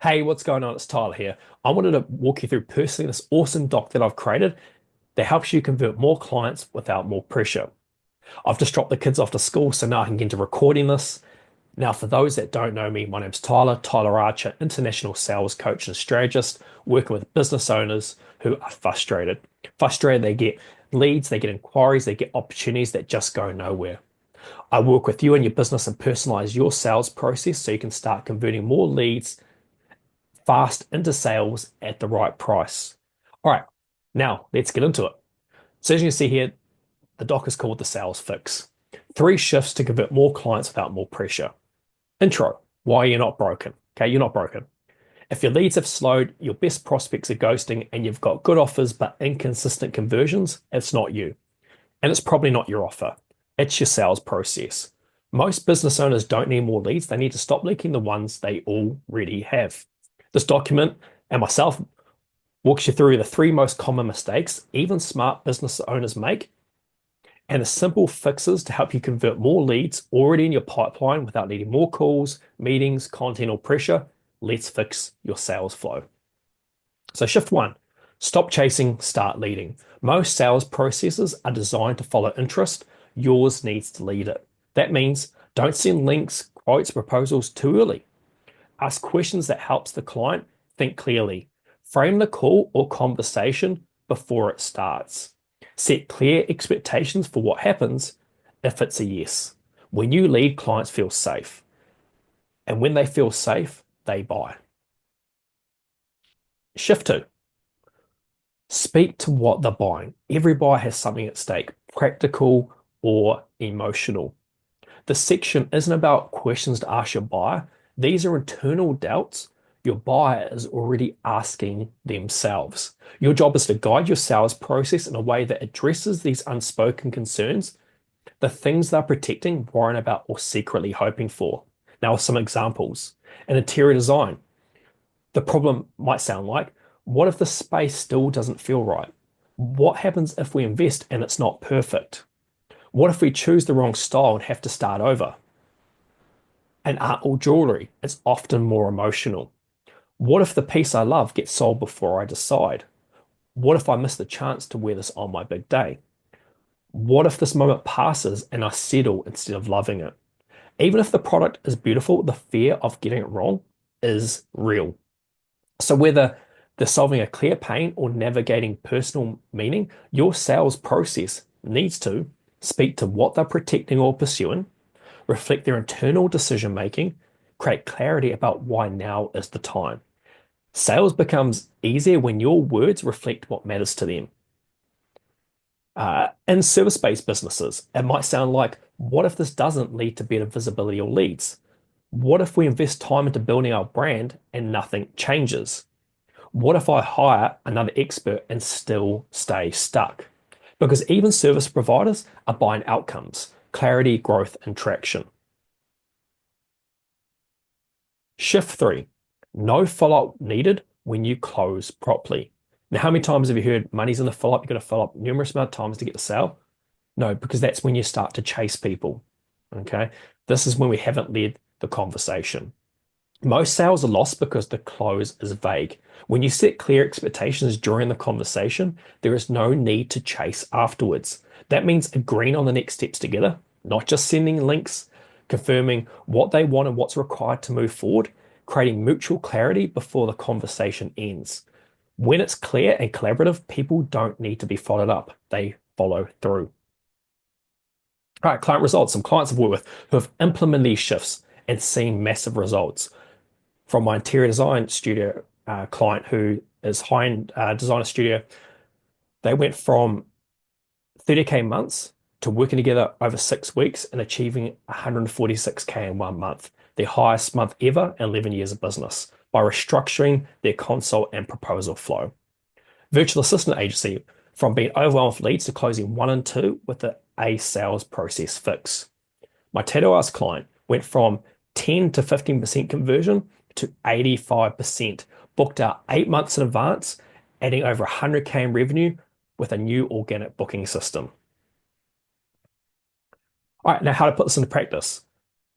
Hey, what's going on? It's Tyler here. I wanted to walk you through personally this awesome doc that I've created that helps you convert more clients without more pressure. I've just dropped the kids off to school, so now I can get into recording this. Now, for those that don't know me, my name's Tyler Archer, international sales coach and strategist, working with business owners who are frustrated. Frustrated, they get leads, they get inquiries, they get opportunities that just go nowhere. I work with you and your business and personalize your sales process so you can start converting more leads fast into sales at the right price. All right, now let's get into it. So as you can see here, the doc is called the sales fix. 3 shifts to convert more clients without more pressure. Intro, why you're not broken. Okay, you're not broken. If your leads have slowed, your best prospects are ghosting, and you've got good offers but inconsistent conversions, it's not you. And it's probably not your offer. It's your sales process. Most business owners don't need more leads. They need to stop leaking the ones they already have. This document and myself walks you through the 3 most common mistakes even smart business owners make and the simple fixes to help you convert more leads already in your pipeline without needing more calls, meetings, content, or pressure. Let's fix your sales flow. So, shift one, stop chasing, start leading. Most sales processes are designed to follow interest. Yours needs to lead it. That means don't send links, quotes, proposals too early. Ask questions that helps the client think clearly. Frame the call or conversation before it starts. Set clear expectations for what happens if it's a yes. When you lead, clients feel safe. And when they feel safe, they buy. Shift two, speak to what they're buying. Every buyer has something at stake, practical or emotional. The section isn't about questions to ask your buyer. These are internal doubts your buyer is already asking themselves. Your job is to guide your sales process in a way that addresses these unspoken concerns, the things they're protecting, worrying about, or secretly hoping for. Now, some examples. In interior design, the problem might sound like, what if the space still doesn't feel right? What happens if we invest and it's not perfect? What if we choose the wrong style and have to start over? And art or jewelry, it's often more emotional. What if the piece I love gets sold before I decide? What if I miss the chance to wear this on my big day? What if this moment passes and I settle instead of loving it? Even if the product is beautiful, the fear of getting it wrong is real. So whether they're solving a clear pain or navigating personal meaning, your sales process needs to speak to what they're protecting or pursuing, reflect their internal decision making, create clarity about why now is the time. Sales becomes easier when your words reflect what matters to them. In service-based businesses, it might sound like, what if this doesn't lead to better visibility or leads? What if we invest time into building our brand and nothing changes? What if I hire another expert and still stay stuck? Because even service providers are buying outcomes, clarity, growth, and traction. Shift three, no follow-up needed when you close properly. Now, how many times have you heard money's in the follow-up? You've got to follow up numerous amount of times to get the sale? No, because that's when you start to chase people. Okay. This is when we haven't led the conversation. Most sales are lost because the close is vague. When you set clear expectations during the conversation, there is no need to chase afterwards. That means agreeing on the next steps together, not just sending links, confirming what they want and what's required to move forward, creating mutual clarity before the conversation ends. When it's clear and collaborative, people don't need to be followed up. They follow through. All right, client results. Some clients I've worked with who have implemented these shifts and seen massive results. From my interior design studio client who is high-end designer studio, they went from 30K months to working together over 6 weeks and achieving 146K in 1 month, their highest month ever in 11 years of business, by restructuring their consult and proposal flow. Virtual assistant agency, from being overwhelmed with leads to closing 1 and 2 with a sales process fix. My tattoo artist client went from 10 to 15% conversion to 85%, booked out 8 months in advance, adding over 100K in revenue with a new organic booking system. All right, now how to put this into practice.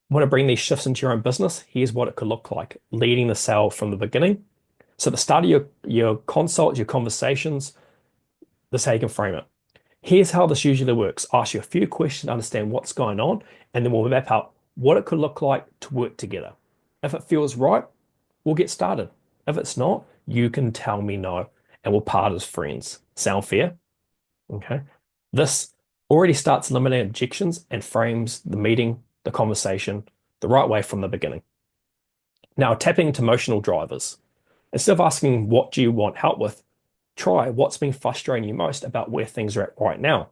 Want to bring these shifts into your own business? Here's what it could look like. Leading the sale from the beginning. So at the start of your consults, your conversations, this is how you can frame it. Here's how this usually works. Ask you a few questions to understand what's going on, and then we'll map out what it could look like to work together. If it feels right, we'll get started. If it's not, you can tell me no, and we'll part as friends. Sound fair? Okay. This already starts eliminating objections and frames the meeting, the conversation, the right way from the beginning. Now, tapping into emotional drivers. Instead of asking, what do you want help with? Try what's been frustrating you most about where things are at right now.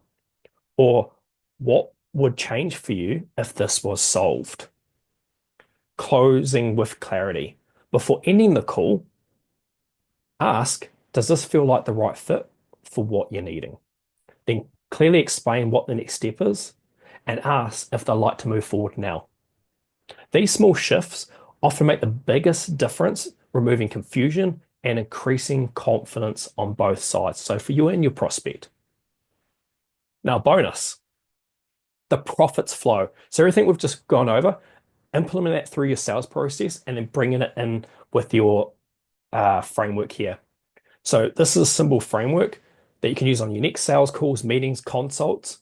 Or what would change for you if this was solved? Closing with clarity. Before ending the call, ask, does this feel like the right fit for what you're needing? Then clearly explain what the next step is and ask if they'd like to move forward now. These small shifts often make the biggest difference, removing confusion and increasing confidence on both sides. So for you and your prospect. Now, bonus, the profits flow. So everything we've just gone over, implement that through your sales process and then bringing it in with your framework here. So this is a simple framework that you can use on your next sales calls, meetings, consults.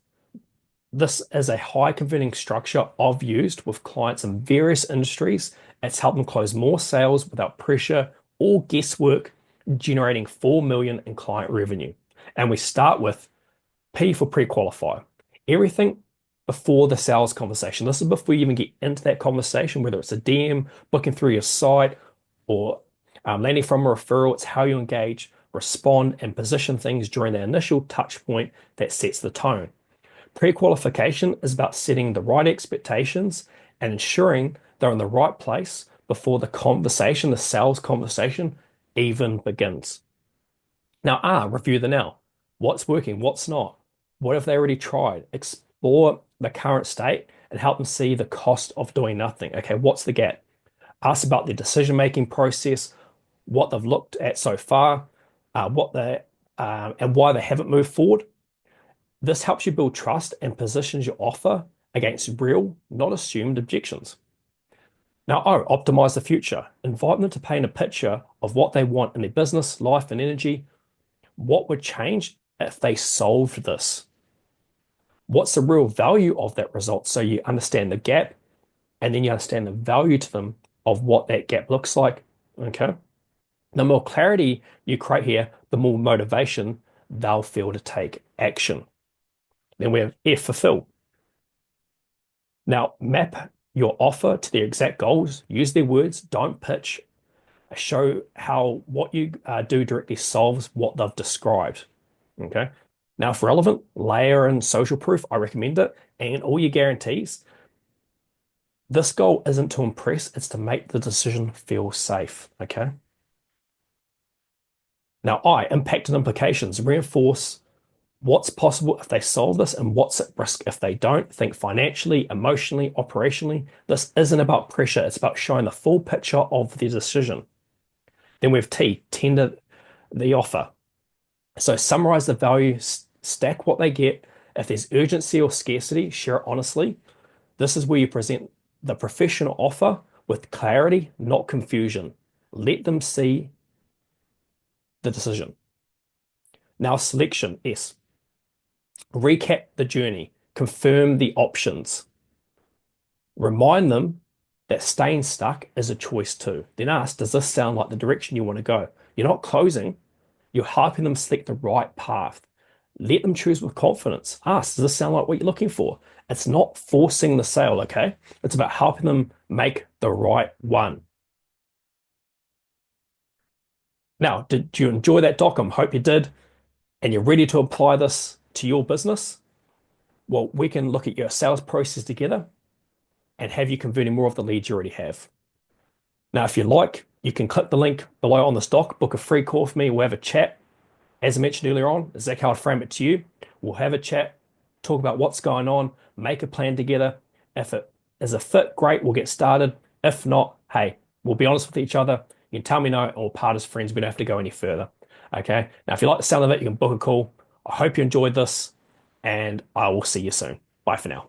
This is a high converting structure I've used with clients in various industries. It's helped them close more sales without pressure or guesswork, generating 4 million in client revenue. And we start with P for pre-qualify. Everything before the sales conversation. This is before you even get into that conversation, whether it's a DM, booking through your site, or landing from a referral. It's how you engage, respond, and position things during the initial touch point that sets the tone. Pre-qualification is about setting the right expectations and ensuring they're in the right place before the conversation, the sales conversation, even begins. Now, review the now. What's working? What's not? What have they already tried? Explore the current state and help them see the cost of doing nothing. Okay, what's the gap? Ask about the decision-making process, what they've looked at so far, and why they haven't moved forward. This helps you build trust and positions your offer against real, not assumed objections. Now, optimize the future. Invite them to paint a picture of what they want in their business, life, and energy. What would change if they solved this? What's the real value of that result? So you understand the gap and then you understand the value to them of what that gap looks like. Okay. The more clarity you create here, the more motivation they'll feel to take action. Then we have F for fill. Now, map your offer to their exact goals. Use their words. Don't pitch. Show how what you do directly solves what they've described. Okay. Now, if relevant, layer in social proof. I recommend it. And all your guarantees. This goal isn't to impress, it's to make the decision feel safe. Okay. Now, impact and implications. Reinforce what's possible if they solve this and what's at risk if they don't. Think financially, emotionally, operationally. This isn't about pressure, it's about showing the full picture of the decision. Then we have T, tender the offer. So summarize the value, stack what they get. If there's urgency or scarcity, share it honestly. This is where you present the professional offer with clarity, not confusion. Let them see the decision. Now, selection, S. Recap the journey, confirm the options. Remind them that staying stuck is a choice too. Then ask, does this sound like the direction you want to go? You're not closing, you're helping them select the right path. Let them choose with confidence. Ask, does this sound like what you're looking for? It's not forcing the sale, okay? It's about helping them make the right one. Now, did you enjoy that doc? I hope you did. And you're ready to apply this to your business? Well, we can look at your sales process together and have you converting more of the leads you already have. Now, if you like, you can click the link below on this doc, book a free call with me, we'll have a chat. As I mentioned earlier on, exactly how I'd frame it to you. We'll have a chat, talk about what's going on, make a plan together. If it is a fit, great, we'll get started. If not, hey, we'll be honest with each other. You can tell me no, and we'll part as friends. We don't have to go any further. Okay. Now, if you like the sound of it, you can book a call. I hope you enjoyed this, and I will see you soon. Bye for now.